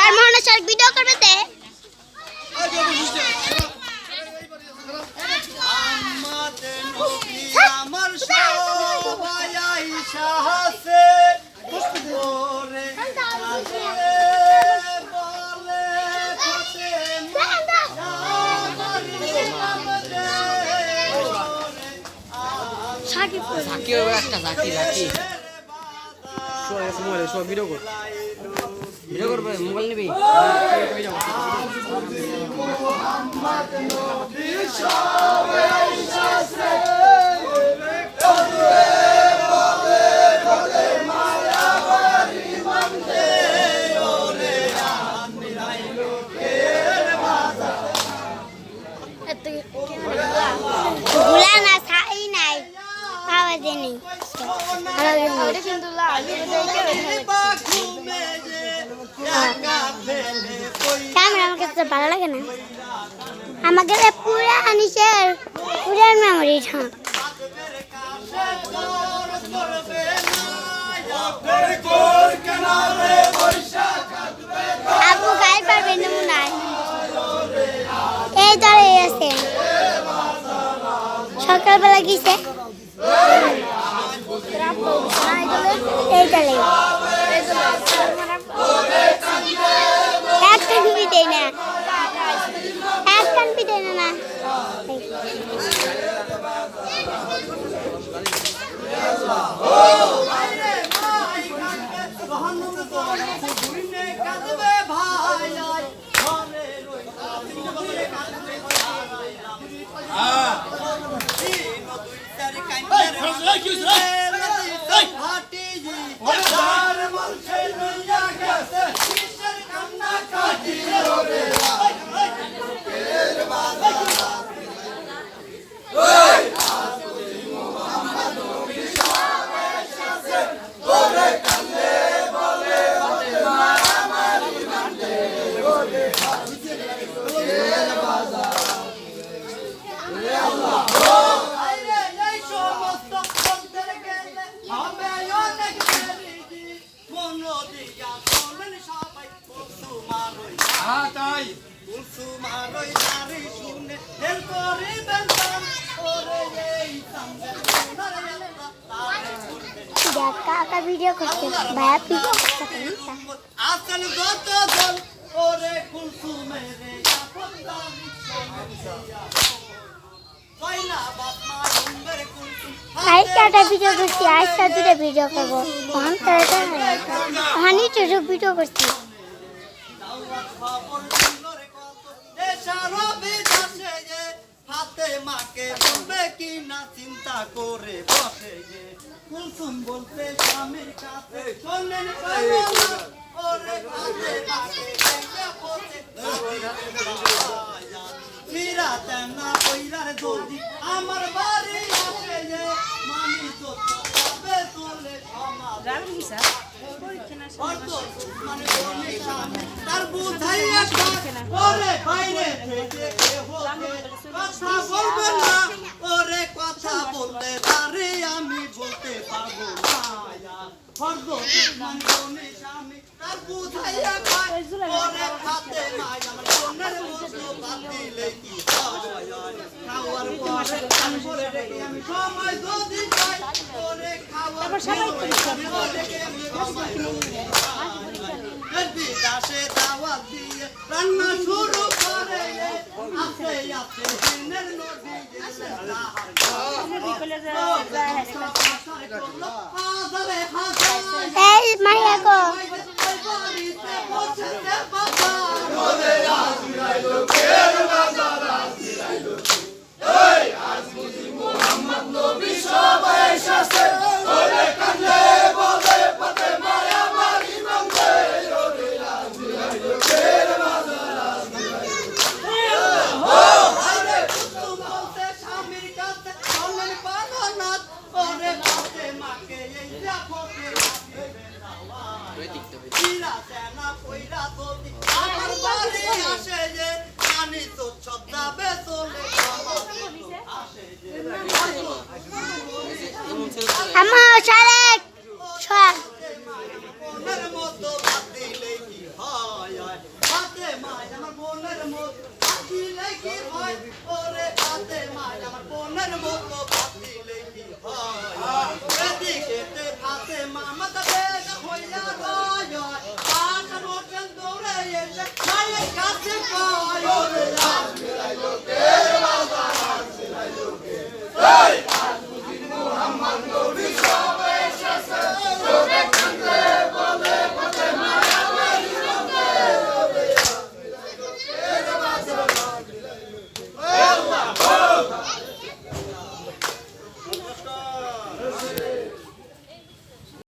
আর মোহনা sir video করবে তে আমার সবাই আইসা হাসে ওরে বলে ফসে ঝাঁকি হবে একটা ঝাঁকি ঝাঁকি সব ভিডিও কর ভিডিও করবে মোবাইল নিবি ভালো লাগে না আমাকে পুরা আনিসের পুরার মেমোরি আপু গায়ে পারবেন না মনে হয় এই দাঁড়িয়ে আছে সকালবেলা গিয়েছে এই দাঁড়িয়ে এক কানপি দেয় না এক কানপি দেয় না কাকা ভিডিও করতে ভাইয়া ভিডিও করতে আসল যত দল ওরে কুলসুমে রে আইসাটা ভিডিও করছি আইসা দুটো ভিডিও করবো হানি ছোট ভিডিও করছি হাতে মাকে বলবে কি না চিন্তা করে বসে গে কুলসুম বলতে স্বামীর কাছে শোনেন ওরে হাতে মাকে দেখে বসে ফিরাতে না কইরার যদি আমার বাড়ি আসে যে মানি তো তবে চলে সমাজ মানে তার বুঝাইয়া ওরে বাইরে থেকে কথা বলবে না ওরে কথা বলতে তারে আমি বলতে পারবো না মানে স্বামী তার বুঝাইয়া ওরে হাতে মাই আমার সোনার মতো বাদ দিলে কি খাওয়ার পরে আমি বলে রেখে আমি সময় যদি পাই ওরে খাওয়ার দাসে দাওয়াত দিয়ে রান্না শুরু করে আস্তে আস্তে দিনের নদী এই মাইয়া গো আমার শালেক